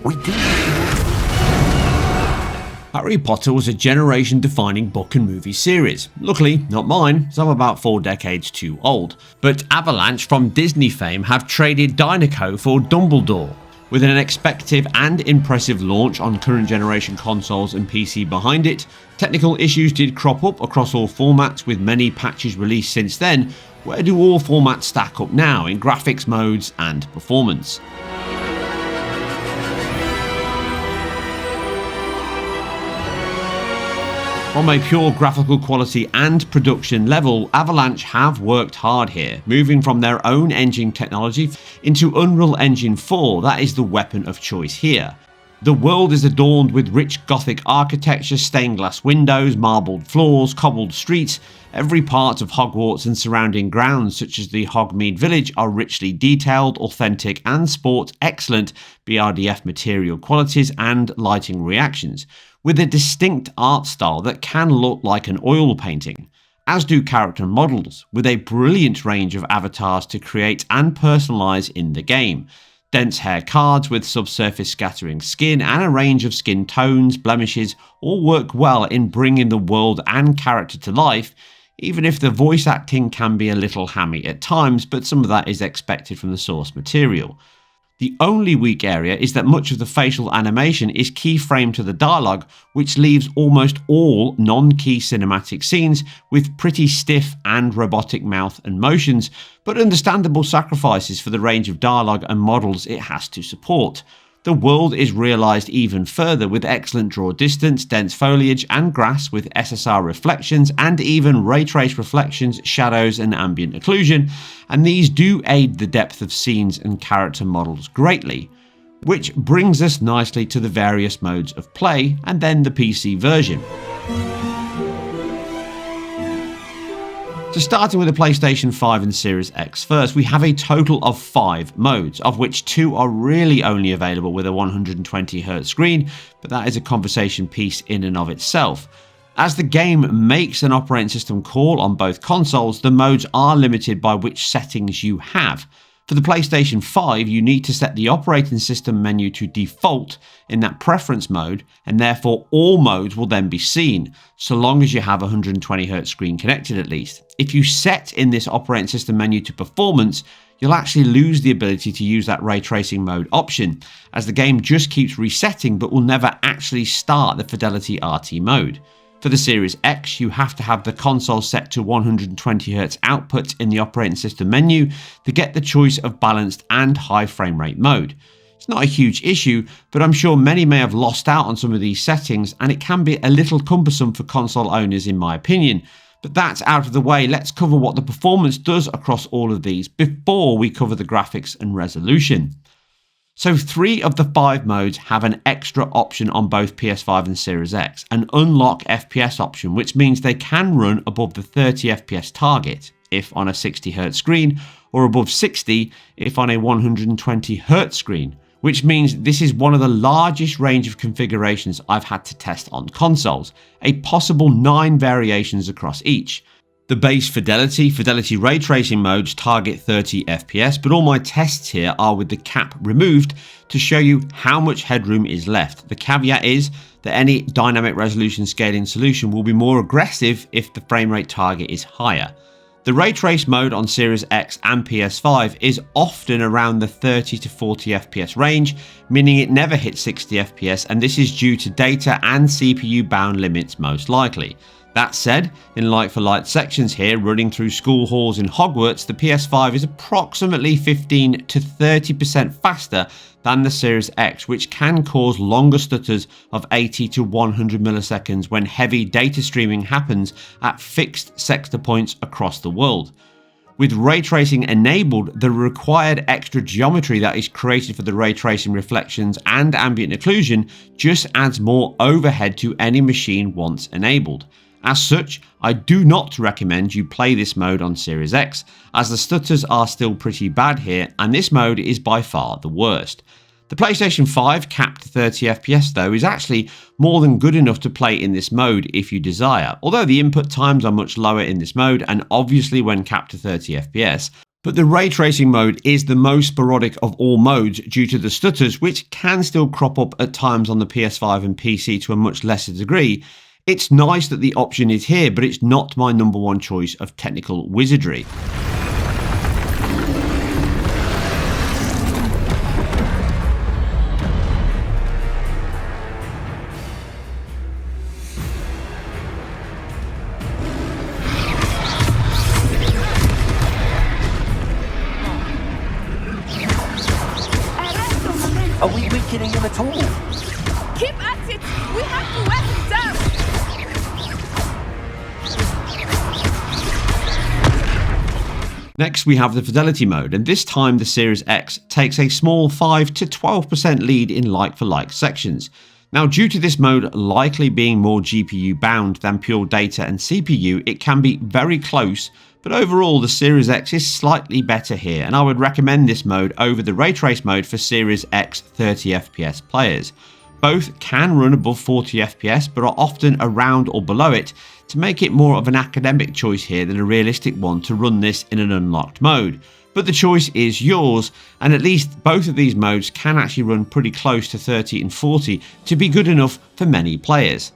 We do. Harry Potter was a generation-defining book and movie series. Luckily, not mine, as I'm about 4 decades too old. But Avalanche from Disney fame have traded Dinoco for Dumbledore. With an expected and impressive launch on current generation consoles and PC behind it, technical issues did crop up across all formats with many patches released since then. Where do all formats stack up now in graphics modes and performance? From a pure graphical quality and production level, Avalanche have worked hard here, moving from their own engine technology into Unreal Engine 4, that is the weapon of choice here. The world is adorned with rich Gothic architecture, stained glass windows, marbled floors, cobbled streets. Every part of Hogwarts and surrounding grounds, such as the Hogsmeade Village, are richly detailed, authentic, and sport excellent BRDF material qualities and lighting reactions, with a distinct art style that can look like an oil painting, as do character models, with a brilliant range of avatars to create and personalise in the game. Dense hair cards with subsurface scattering skin and a range of skin tones, blemishes, all work well in bringing the world and character to life, even if the voice acting can be a little hammy at times, but some of that is expected from the source material. The only weak area is that much of the facial animation is keyframed to the dialogue, which leaves almost all non-key cinematic scenes with pretty stiff and robotic mouth and motions, but understandable sacrifices for the range of dialogue and models it has to support. The world is realised even further with excellent draw distance, dense foliage and grass with SSR reflections and even ray trace reflections, shadows and ambient occlusion, and these do aid the depth of scenes and character models greatly. Which brings us nicely to the various modes of play and then the PC version. So starting with the PlayStation 5 and Series X first, we have a total of 5 modes, of which 2 are really only available with a 120Hz screen, but that is a conversation piece in and of itself. As the game makes an operating system call on both consoles, the modes are limited by which settings you have. For the PlayStation 5, you need to set the operating system menu to default in that preference mode, and therefore all modes will then be seen, so long as you have a 120Hz screen connected at least. If you set in this operating system menu to performance, you'll actually lose the ability to use that ray tracing mode option, as the game just keeps resetting but will never actually start the Fidelity RT mode. For the Series X, you have to have the console set to 120Hz output in the operating system menu to get the choice of balanced and high frame rate mode. It's not a huge issue, but I'm sure many may have lost out on some of these settings, and it can be a little cumbersome for console owners in my opinion. But that's out of the way, let's cover what the performance does across all of these before we cover the graphics and resolution. So 3 of the 5 modes have an extra option on both PS5 and Series X, an unlock FPS option, which means they can run above the 30 FPS target if on a 60Hz screen, or above 60 if on a 120Hz screen, which means this is one of the largest range of configurations I've had to test on consoles, a possible 9 variations across each. The base Fidelity ray tracing modes target 30 FPS, but all my tests here are with the cap removed to show you how much headroom is left. The caveat is that any dynamic resolution scaling solution will be more aggressive if the frame rate target is higher. The ray trace mode on Series X and PS5 is often around the 30 to 40 FPS range, meaning it never hits 60 FPS, and this is due to data and CPU bound limits most likely. That said, in like-for-like sections here, running through school halls in Hogwarts, the PS5 is approximately 15 to 30% faster than the Series X, which can cause longer stutters of 80 to 100 milliseconds when heavy data streaming happens at fixed sector points across the world. With ray tracing enabled, the required extra geometry that is created for the ray tracing reflections and ambient occlusion just adds more overhead to any machine once enabled. As such, I do not recommend you play this mode on Series X, as the stutters are still pretty bad here, and this mode is by far the worst. The PlayStation 5 capped 30 FPS though is actually more than good enough to play in this mode if you desire, although the input times are much lower in this mode, and obviously when capped to 30 FPS, But the ray tracing mode is the most sporadic of all modes due to the stutters, which can still crop up at times on the PS5 and PC to a much lesser degree. It's nice that the option is here, but it's not my number one choice of technical wizardry. Are we weakening him at all? Keep at it! We have to wear him down! Next we have the fidelity mode, and this time the Series X takes a small 5 to 12% lead in like-for-like sections. Now, due to this mode likely being more GPU bound than pure data and CPU, it can be very close, but overall the Series X is slightly better here, and I would recommend this mode over the ray trace mode for Series X 30fps players. Both can run above 40fps, but are often around or below it, to make it more of an academic choice here than a realistic one to run this in an unlocked mode. But the choice is yours, and at least both of these modes can actually run pretty close to 30 and 40 to be good enough for many players.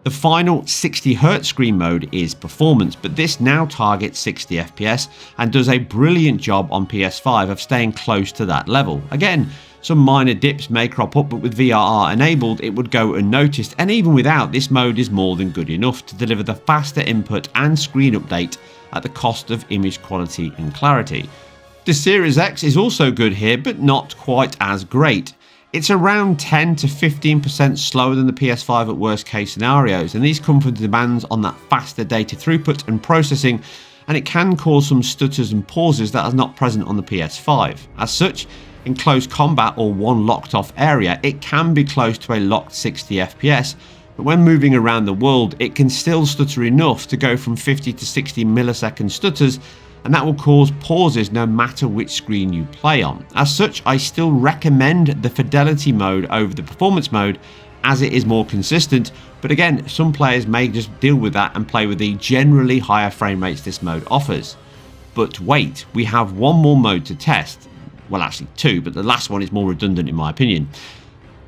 The final 60Hz screen mode is performance, but this now targets 60fps and does a brilliant job on PS5 of staying close to that level. Again, some minor dips may crop up, but with VRR enabled it would go unnoticed, and even without, this mode is more than good enough to deliver the faster input and screen update at the cost of image quality and clarity. The Series X is also good here, but not quite as great. It's around 10 to 15% slower than the PS5 at worst case scenarios, and these come from demands on that faster data throughput and processing, and it can cause some stutters and pauses that are not present on the PS5. As such, in close combat or one locked off area, it can be close to a locked 60fps, but when moving around the world it can still stutter enough to go from 50 to 60 millisecond stutters, and that will cause pauses no matter which screen you play on. As such, I still recommend the fidelity mode over the performance mode as it is more consistent, but again, some players may just deal with that and play with the generally higher frame rates this mode offers. But wait, we have one more mode to test. Well, actually two, but the last one is more redundant in my opinion.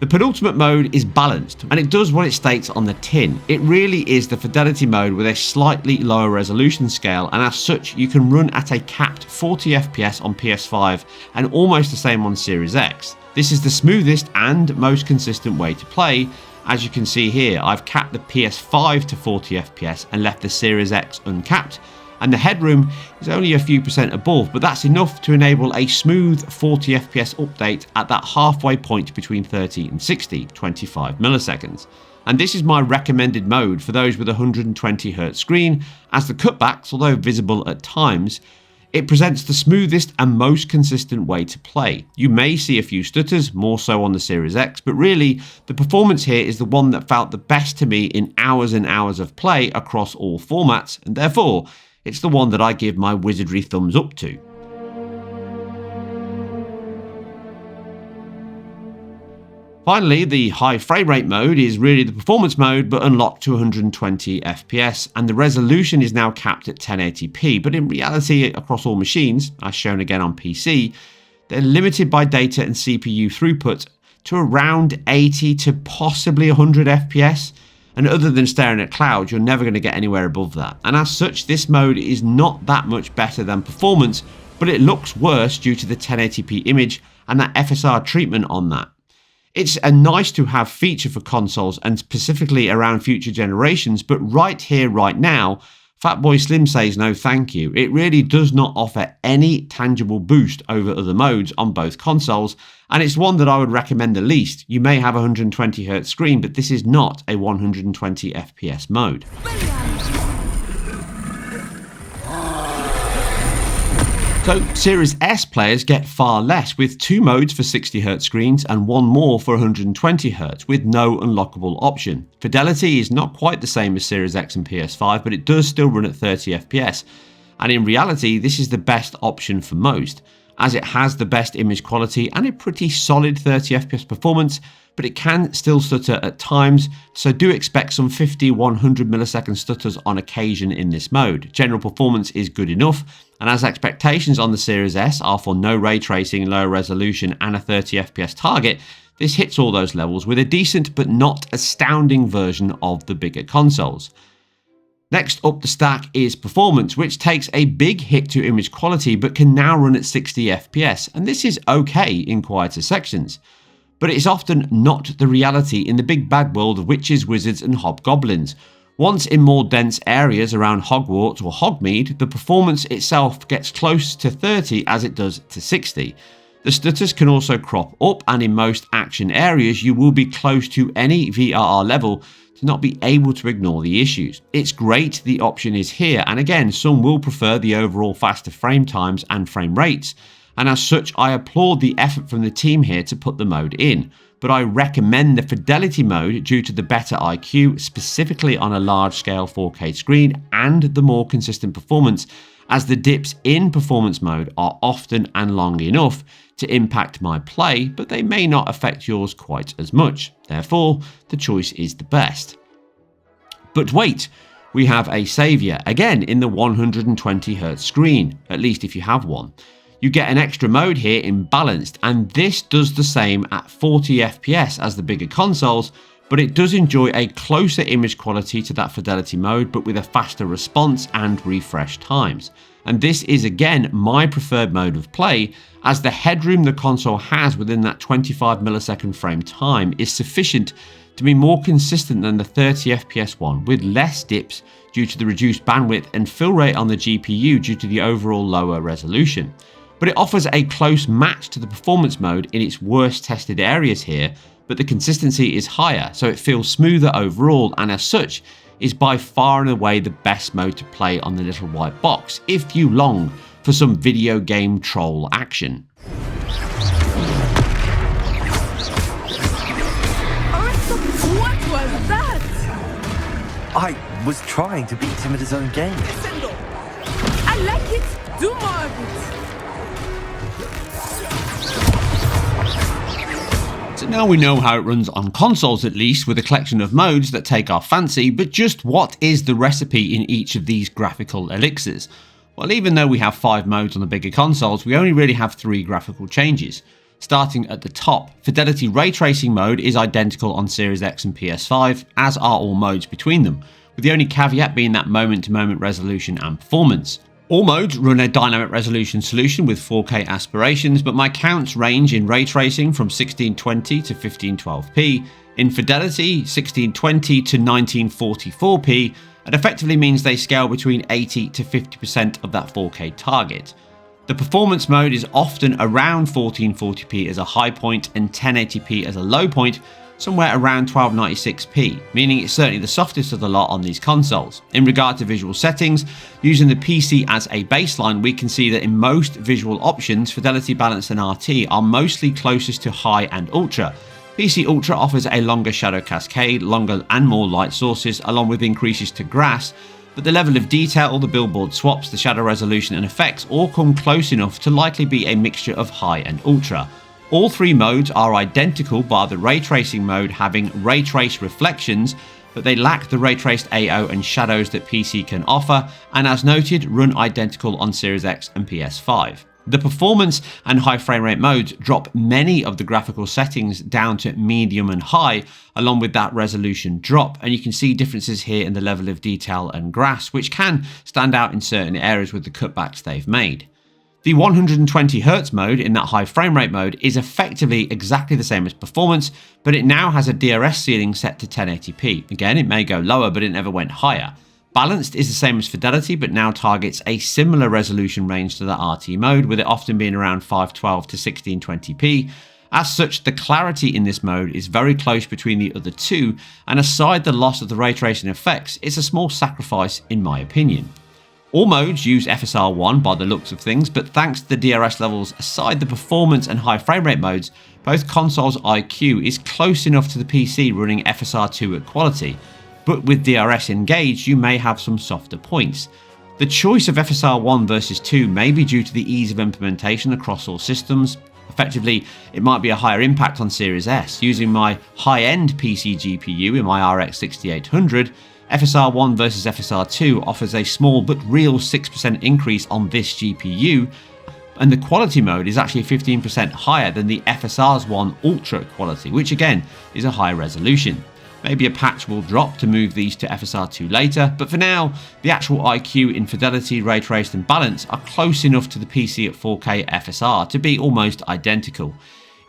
The penultimate mode is balanced, and it does what it states on the tin. It really is the fidelity mode with a slightly lower resolution scale, and as such you can run at a capped 40fps on PS5 and almost the same on Series X. This is the smoothest and most consistent way to play. As you can see here, I've capped the PS5 to 40fps and left the Series X uncapped, and the headroom is only a few percent above, but that's enough to enable a smooth 40fps update at that halfway point between 30 and 60, 25 milliseconds. And this is my recommended mode for those with a 120Hz screen, as the cutbacks, although visible at times, it presents the smoothest and most consistent way to play. You may see a few stutters, more so on the Series X, but really the performance here is the one that felt the best to me in hours and hours of play across all formats, and therefore it's the one that I give my wizardry thumbs up to. Finally, the high frame rate mode is really the performance mode, but unlocked to 120fps, and the resolution is now capped at 1080p, but in reality across all machines, as shown again on PC, they're limited by data and CPU throughput to around 80 to possibly 100fps. And other than staring at clouds, you're never going to get anywhere above that. And as such, this mode is not that much better than performance, but it looks worse due to the 1080p image and that FSR treatment on that. It's a nice to have feature for consoles and specifically around future generations, but right here, right now, Fatboy Slim says no thank you. It really does not offer any tangible boost over other modes on both consoles, and it's one that I would recommend the least. You may have a 120Hz screen, but this is not a 120fps mode. So Series S players get far less, with two modes for 60Hz screens and one more for 120Hz with no unlockable option. Fidelity is not quite the same as Series X and PS5, but it does still run at 30fps, and in reality this is the best option for most. as it has the best image quality and a pretty solid 30 FPS performance, but it can still stutter at times, so do expect some 50-100 millisecond stutters on occasion in this mode. General performance is good enough, and as expectations on the Series S are for no ray tracing, lower resolution and a 30 FPS target, this hits all those levels with a decent but not astounding version of the bigger consoles. Next up the stack is performance, which takes a big hit to image quality but can now run at 60 FPS, and this is okay in quieter sections. But it's often not the reality in the big bad world of witches, wizards and hobgoblins. Once in more dense areas around Hogwarts or Hogsmeade, the performance itself gets close to 30 as it does to 60. The stutters can also crop up, and in most action areas you will be close to any VRR level to not be able to ignore the issues. It's great the option is here, and again some will prefer the overall faster frame times and frame rates, and as such I applaud the effort from the team here to put the mode in. But I recommend the fidelity mode due to the better IQ, specifically on a large scale 4K screen, and the more consistent performance, as the dips in performance mode are often and long enough to impact my play, but they may not affect yours quite as much. Therefore, the choice is the best. But wait, we have a saviour, again in the 120Hz screen, at least if you have one. You get an extra mode here in balanced, and this does the same at 40 FPS as the bigger consoles, but it does enjoy a closer image quality to that fidelity mode, but with a faster response and refresh times. And this is again my preferred mode of play, as the headroom the console has within that 25 millisecond frame time is sufficient to be more consistent than the 30 FPS one, with less dips due to the reduced bandwidth and fill rate on the GPU due to the overall lower resolution. But it offers a close match to the performance mode in its worst tested areas here, but the consistency is higher, so it feels smoother overall, and as such is by far and away the best mode to play on the little white box if you long for some video game troll action. What was that? I was trying to beat him at his own game. Listen though, I like it. Do more of it. So now we know how it runs on consoles, at least, with a collection of modes that take our fancy, but just what is the recipe in each of these graphical elixirs? Well, even though we have 5 modes on the bigger consoles, we only really have 3 graphical changes. Starting at the top, Fidelity Ray Tracing mode is identical on Series X and PS5, as are all modes between them, with the only caveat being that moment-to-moment resolution and performance. All modes run a dynamic resolution solution with 4K aspirations, but my counts range in ray tracing from 1620 to 1512p, in fidelity 1620 to 1944p, and effectively means they scale between 80 to 50% of that 4K target. The performance mode is often around 1440p as a high point and 1080p as a low point, somewhere around 1296p, meaning it's certainly the softest of the lot on these consoles. In regard to visual settings, using the PC as a baseline, we can see that in most visual options, Fidelity, Balance and RT are mostly closest to high and ultra. PC Ultra offers a longer shadow cascade, longer and more light sources, along with increases to grass, but the level of detail, the billboard swaps, the shadow resolution and effects all come close enough to likely be a mixture of high and ultra. All 3 modes are identical, bar the ray tracing mode having ray trace reflections, but they lack the ray traced AO and shadows that PC can offer, and as noted, run identical on Series X and PS5. The performance and high frame rate modes drop many of the graphical settings down to medium and high, along with that resolution drop, and you can see differences here in the level of detail and grass, which can stand out in certain areas with the cutbacks they've made. The 120Hz mode in that high frame rate mode is effectively exactly the same as performance, but it now has a DRS ceiling set to 1080p. Again, it may go lower, but it never went higher. Balanced is the same as fidelity, but now targets a similar resolution range to the RT mode, with it often being around 512 to 1620p. As such, the clarity in this mode is very close between the other two, and aside the loss of the ray tracing effects, it's a small sacrifice in my opinion. All modes use FSR1 by the looks of things, but thanks to the DRS levels aside the performance and high frame rate modes, both consoles' IQ is close enough to the PC running FSR2 at quality, but with DRS engaged you may have some softer points. The choice of FSR 1 versus 2 may be due to the ease of implementation across all systems. Effectively, it might be a higher impact on Series S. Using my high-end PC GPU in my RX 6800, FSR 1 versus FSR 2 offers a small but real 6% increase on this GPU, and the quality mode is actually 15% higher than the FSR's 1 Ultra quality, which again is a higher resolution. Maybe a patch will drop to move these to FSR 2 later, but for now, the actual IQ in fidelity, ray trace and balance are close enough to the PC at 4K FSR to be almost identical.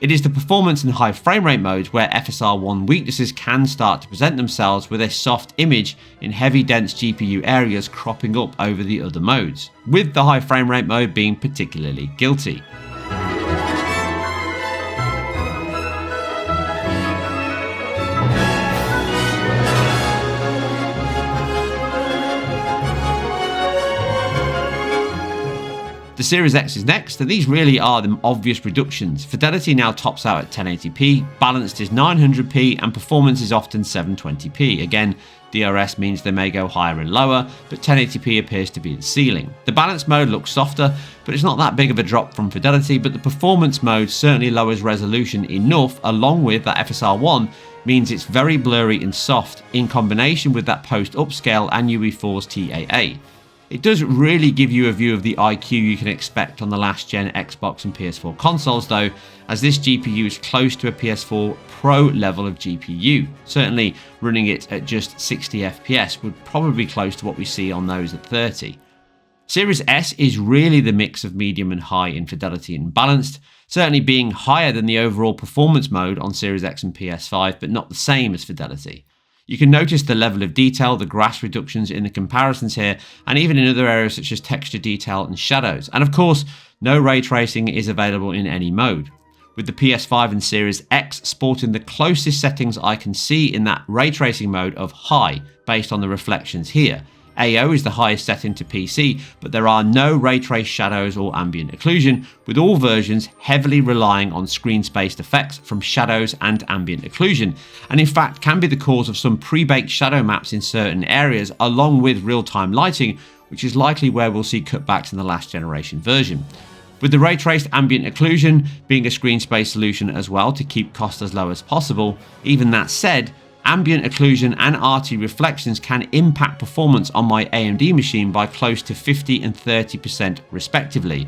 It is the performance and high frame rate modes where FSR 1 weaknesses can start to present themselves, with a soft image in heavy dense GPU areas cropping up over the other modes, with the high frame rate mode being particularly guilty. The Series X is next, and these really are the obvious reductions. Fidelity now tops out at 1080p, balanced is 900p, and performance is often 720p. Again, DRS means they may go higher and lower, but 1080p appears to be the ceiling. The balance mode looks softer, but it's not that big of a drop from Fidelity, but the performance mode certainly lowers resolution enough, along with that FSR 1 means it's very blurry and soft, in combination with that post upscale and UE4's TAA. It does really give you a view of the IQ you can expect on the last gen Xbox and PS4 consoles though, as this GPU is close to a PS4 Pro level of GPU. Certainly running it at just 60 FPS would probably be close to what we see on those at 30. Series S is really the mix of medium and high in fidelity and balanced, certainly being higher than the overall performance mode on Series X and PS5, but not the same as fidelity. You can notice the level of detail, the grass reductions in the comparisons here, and even in other areas such as texture detail and shadows. And of course, no ray tracing is available in any mode, with the PS5 and Series X sporting the closest settings I can see in that ray tracing mode of high, based on the reflections here. AO is the highest setting to PC, but there are no ray trace shadows or ambient occlusion, with all versions heavily relying on screen-spaced effects from shadows and ambient occlusion, and in fact can be the cause of some pre-baked shadow maps in certain areas, along with real-time lighting, which is likely where we'll see cutbacks in the last generation version. With the ray traced ambient occlusion being a screen-spaced solution as well to keep costs as low as possible. Even that said, ambient occlusion and RT reflections can impact performance on my AMD machine by close to 50 and 30% respectively.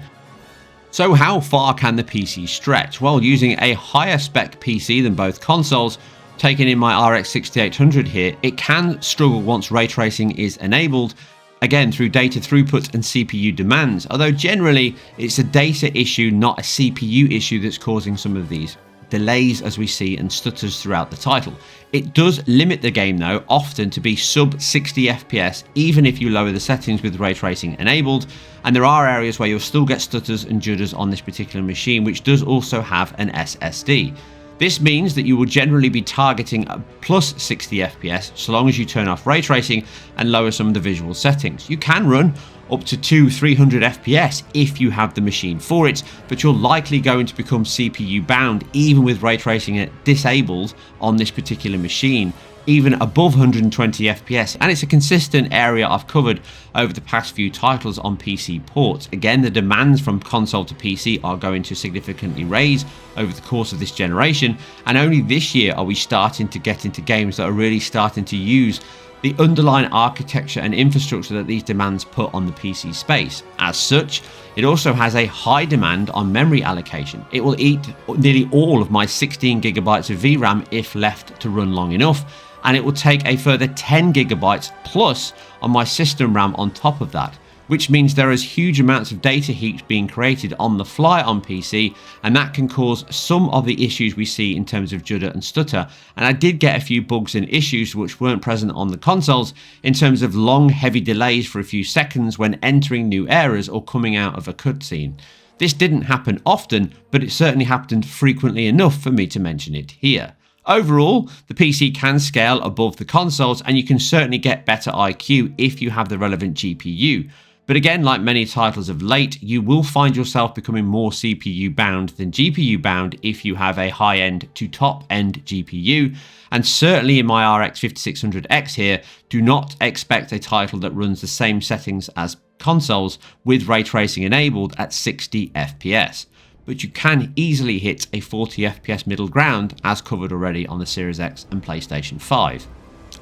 So how far can the PC stretch? Well, using a higher spec PC than both consoles, taken in my RX 6800 here, it can struggle once ray tracing is enabled, again through data throughput and CPU demands, although generally it's a data issue, not a CPU issue, that's causing some of these delays as we see and stutters throughout the title. It does limit the game though, often to be sub 60 FPS even if you lower the settings with ray tracing enabled, and there are areas where you'll still get stutters and judders on this particular machine, which does also have an SSD. This means that you will generally be targeting a plus 60 FPS so long as you turn off ray tracing and lower some of the visual settings. You can run up to 200-300 FPS if you have the machine for it, but you're likely going to become CPU bound even with ray tracing disabled on this particular machine, even above 120 FPS, and it's a consistent area I've covered over the past few titles on PC ports. Again, the demands from console to PC are going to significantly raise over the course of this generation, and only this year are we starting to get into games that are really starting to use the underlying architecture and infrastructure that these demands put on the PC space. As such, it also has a high demand on memory allocation. It will eat nearly all of my 16GB of VRAM if left to run long enough, and it will take a further 10GB plus on my system RAM on top of that, which means there is huge amounts of data heaps being created on the fly on PC, and that can cause some of the issues we see in terms of judder and stutter. And I did get a few bugs and issues which weren't present on the consoles in terms of long heavy delays for a few seconds when entering new areas or coming out of a cutscene. This didn't happen often, but it certainly happened frequently enough for me to mention it here. Overall, the PC can scale above the consoles, and you can certainly get better IQ if you have the relevant GPU. But again, like many titles of late, you will find yourself becoming more CPU bound than GPU bound if you have a high-end to top-end GPU. And certainly in my RX 5600X here, do not expect a title that runs the same settings as consoles with ray tracing enabled at 60 FPS. But you can easily hit a 40 FPS middle ground, as covered already on the Series X and PlayStation 5.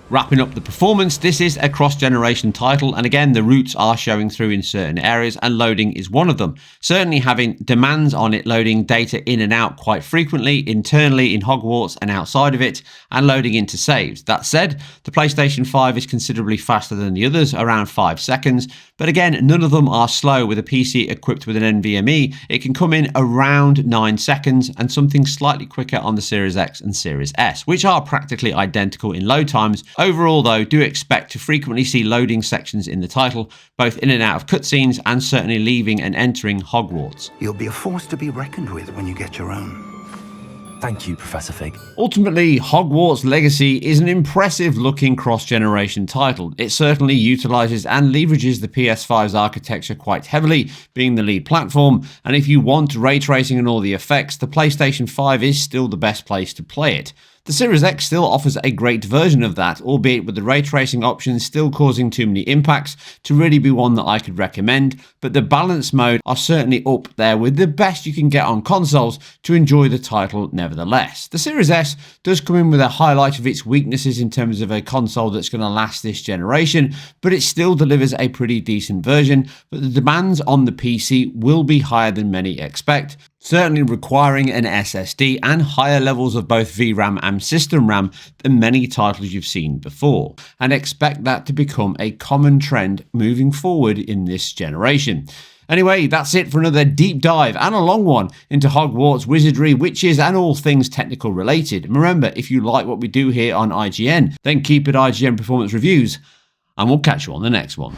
Wrapping up the performance, this is a cross-generation title, and again the roots are showing through in certain areas, and loading is one of them. Certainly having demands on it loading data in and out quite frequently, internally in Hogwarts and outside of it, and loading into saves. That said, the PlayStation 5 is considerably faster than the others, around 5 seconds, but again, none of them are slow. With a PC equipped with an NVMe, it can come in around 9 seconds, and something slightly quicker on the Series X and Series S, which are practically identical in load times. Overall though, do expect to frequently see loading sections in the title, both in and out of cutscenes and certainly leaving and entering Hogwarts. You'll be a force to be reckoned with when you get your own. Thank you, Professor Fig. Ultimately, Hogwarts Legacy is an impressive looking cross-generation title. It certainly utilises and leverages the PS5's architecture quite heavily, being the lead platform, and if you want ray tracing and all the effects, the PlayStation 5 is still the best place to play it. The Series X still offers a great version of that, albeit with the ray tracing options still causing too many impacts to really be one that I could recommend, but the balance mode are certainly up there with the best you can get on consoles to enjoy the title nevertheless. The Series S does come in with a highlight of its weaknesses in terms of a console that's going to last this generation, but it still delivers a pretty decent version, but the demands on the PC will be higher than many expect, certainly requiring an SSD and higher levels of both VRAM and system RAM than many titles you've seen before, and expect that to become a common trend moving forward in this generation. Anyway, that's it for another deep dive and a long one into Hogwarts wizardry, witches and all things technical related. And remember, if you like what we do here on IGN, then keep it IGN Performance Reviews, and we'll catch you on the next one.